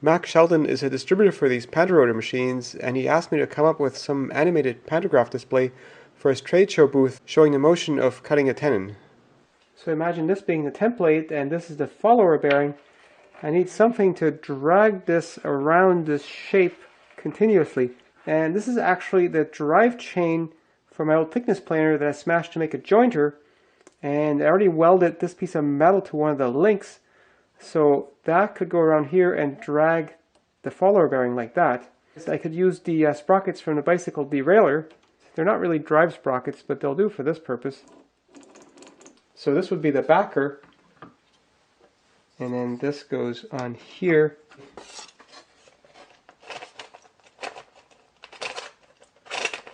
Mac Sheldon is a distributor for these pantarotor machines, and he asked me to come up with some animated pantograph display for his trade show booth showing the motion of cutting a tenon. So imagine this being the template, and this is the follower bearing. I need something to drag this around this shape continuously. And this is actually the drive chain for my old thickness planer that I smashed to make a jointer. And I already welded this piece of metal to one of the links. So that could go around here and drag the follower bearing like that. I could use the sprockets from the bicycle derailleur. They're not really drive sprockets, but they'll do for this purpose. So this would be the backer. And then this goes on here.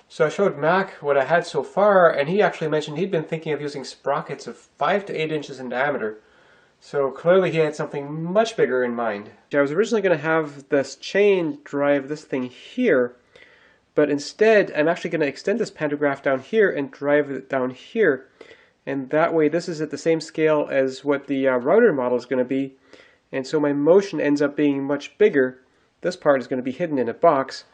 So I showed Mac what I had so far, and he actually mentioned he'd been thinking of using sprockets of 5 to 8 inches in diameter. So clearly he had something much bigger in mind. I was originally going to have this chain drive this thing here, but instead I'm actually going to extend this pantograph down here and drive it down here. And that way this is at the same scale as what the router model is going to be. And so my motion ends up being much bigger. This part is going to be hidden in a box,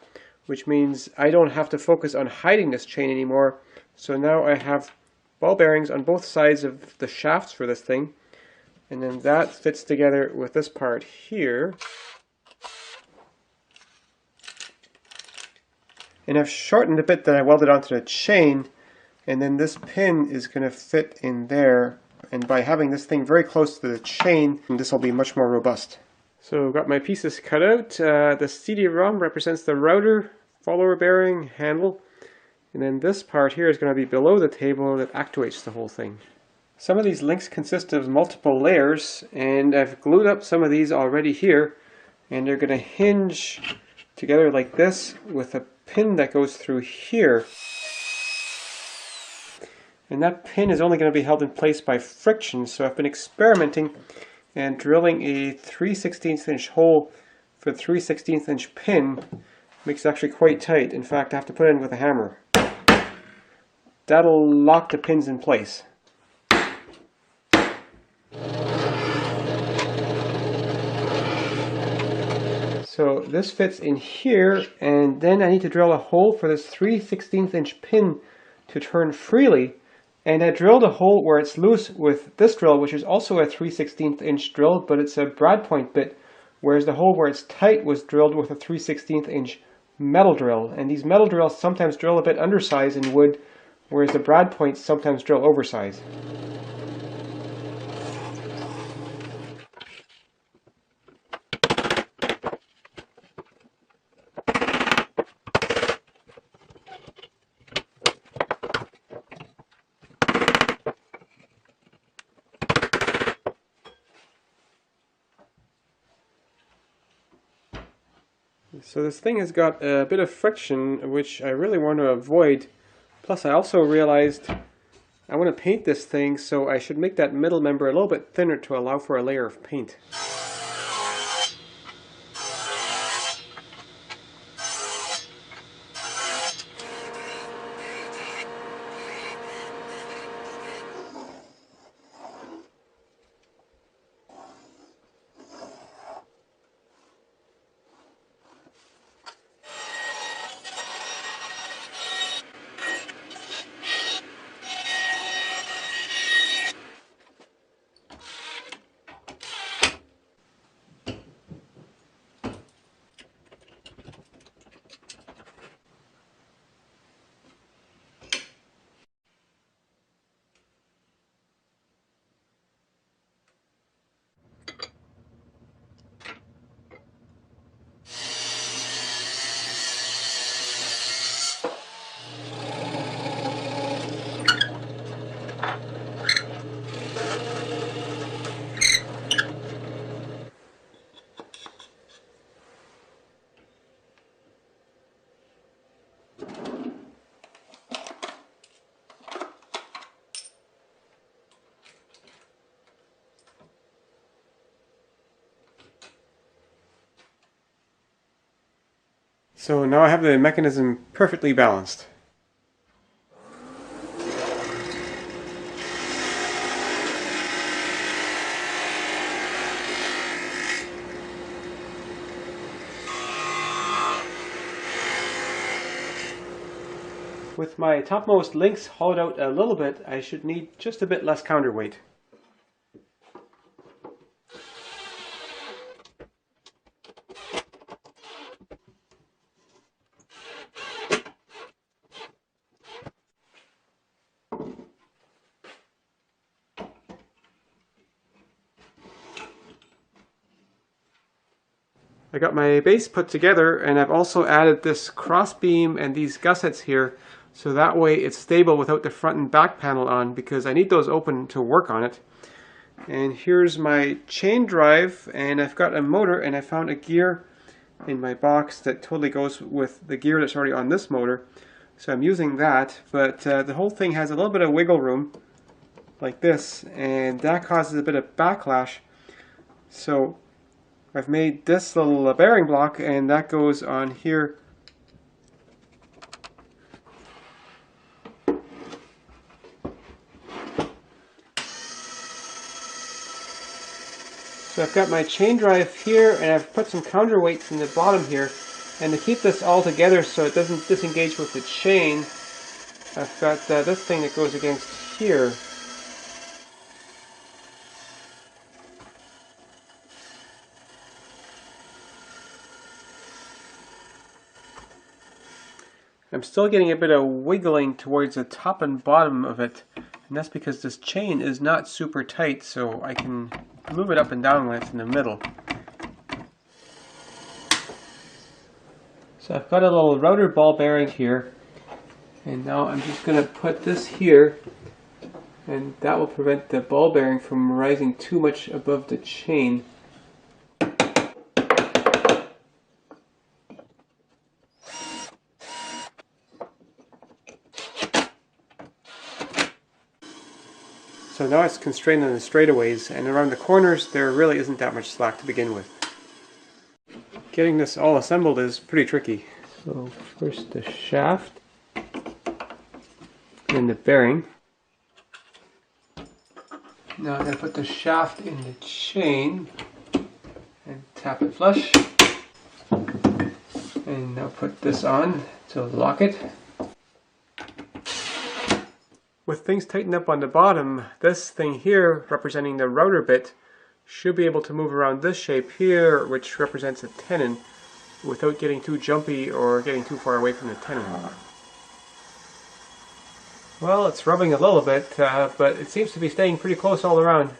which means I don't have to focus on hiding this chain anymore. So now I have ball bearings on both sides of the shafts for this thing. And then that fits together with this part here. And I've shortened the bit that I welded onto the chain. And then this pin is going to fit in there, and by having this thing very close to the chain, this will be much more robust. So I've got my pieces cut out. The CD-ROM represents the router, follower bearing, handle, and then this part here is going to be below the table that actuates the whole thing. Some of these links consist of multiple layers, and I've glued up some of these already here, and they're going to hinge together like this with a pin that goes through here. And that pin is only going to be held in place by friction, so I've been experimenting and drilling a 3/16 inch hole for the 3/16 inch pin. Makes it actually quite tight. In fact, I have to put it in with a hammer. That'll lock the pins in place. So this fits in here, and then I need to drill a hole for this 3/16 inch pin to turn freely. And I drilled a hole where it's loose with this drill, which is also a 3/16 inch drill, but it's a brad point bit, whereas the hole where it's tight was drilled with a 3/16 inch metal drill. And these metal drills sometimes drill a bit undersize in wood, whereas the brad points sometimes drill oversize. So this thing has got a bit of friction, which I really want to avoid. Plus I also realized I want to paint this thing, so I should make that middle member a little bit thinner to allow for a layer of paint. So now I have the mechanism perfectly balanced. With my topmost links hollowed out a little bit, I should need just a bit less counterweight. I got my base put together, and I've also added this cross beam and these gussets here, so that way it's stable without the front and back panel on, because I need those open to work on it. And here's my chain drive, and I've got a motor, and I found a gear in my box that totally goes with the gear that's already on this motor. So I'm using that, but the whole thing has a little bit of wiggle room like this, and that causes a bit of backlash. So I've made this little bearing block, and that goes on here. So I've got my chain drive here, and I've put some counterweights in the bottom here. And to keep this all together so it doesn't disengage with the chain, I've got this thing that goes against here. I'm still getting a bit of wiggling towards the top and bottom of it, and that's because this chain is not super tight, so I can move it up and down when it's in the middle. So I've got a little router ball bearing here, and now I'm just going to put this here, and that will prevent the ball bearing from rising too much above the chain. So now it's constrained on the straightaways, and around the corners there really isn't that much slack to begin with. Getting this all assembled is pretty tricky. So first the shaft, then the bearing. Now I'm going to put the shaft in the chain and tap it flush. And now put this on to lock it. With things tightened up on the bottom, this thing here, representing the router bit, should be able to move around this shape here, which represents a tenon, without getting too jumpy or getting too far away from the tenon. Well, it's rubbing a little bit, but it seems to be staying pretty close all around.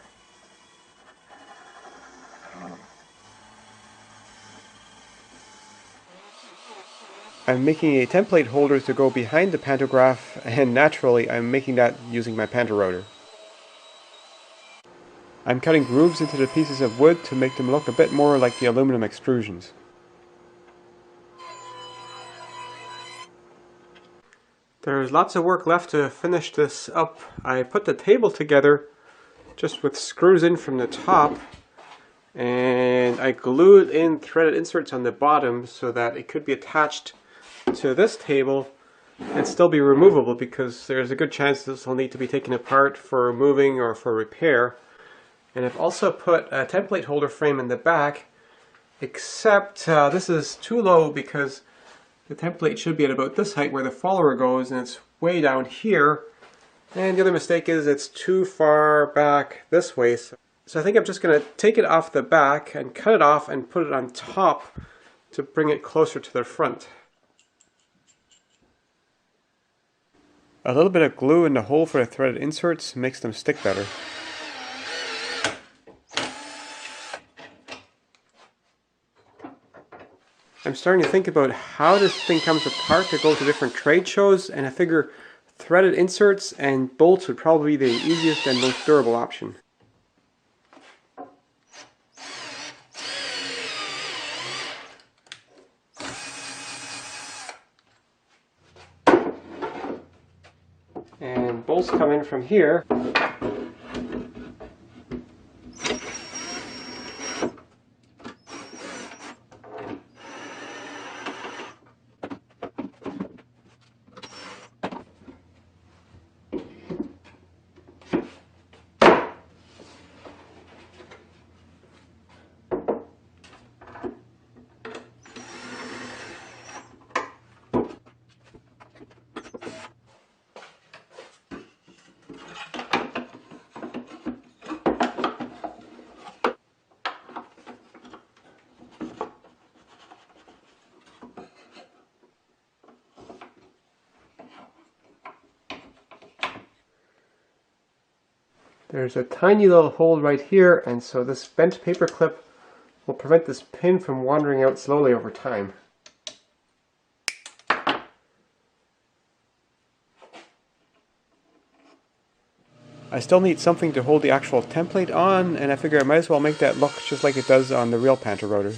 I'm making a template holder to go behind the pantograph, and naturally I'm making that using my pantorouter. I'm cutting grooves into the pieces of wood to make them look a bit more like the aluminum extrusions. There's lots of work left to finish this up. I put the table together just with screws in from the top, and I glued in threaded inserts on the bottom so that it could be attached to this table and still be removable, because there's a good chance this will need to be taken apart for moving or for repair. And I've also put a template holder frame in the back, except this is too low because the template should be at about this height where the follower goes, and it's way down here. And the other mistake is it's too far back this way. So I think I'm just going to take it off the back and cut it off and put it on top to bring it closer to the front. A little bit of glue in the hole for the threaded inserts makes them stick better. I'm starting to think about how this thing comes apart to go to different trade shows, and I figure threaded inserts and bolts would probably be the easiest and most durable option. And bolts come in from here. There's a tiny little hole right here, and so this bent paper clip will prevent this pin from wandering out slowly over time. I still need something to hold the actual template on, and I figure I might as well make that look just like it does on the real panther rotor.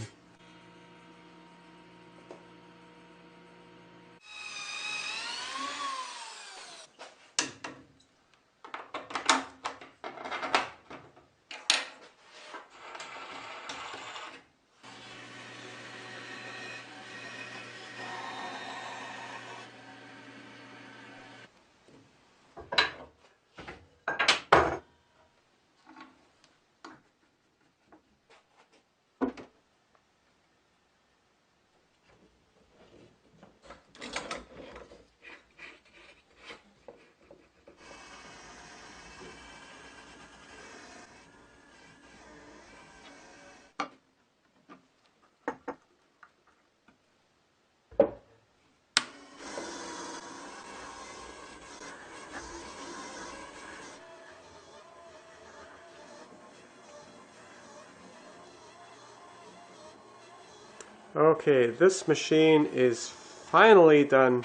Okay, this machine is finally done.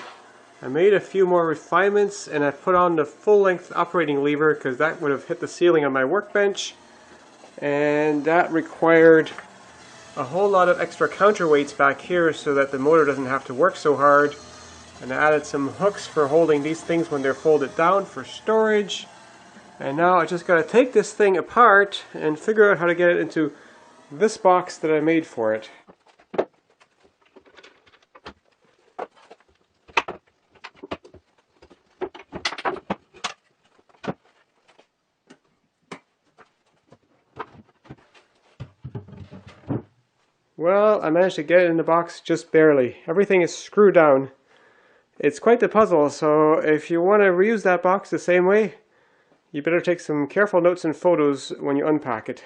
I made a few more refinements and I put on the full-length operating lever because that would have hit the ceiling on my workbench, and that required a whole lot of extra counterweights back here so that the motor doesn't have to work so hard. And I added some hooks for holding these things when they're folded down for storage. And now I just got to take this thing apart and figure out how to get it into this box that I made for it. Well, I managed to get it in the box just barely. Everything is screwed down. It's quite the puzzle, so if you want to reuse that box the same way, you better take some careful notes and photos when you unpack it.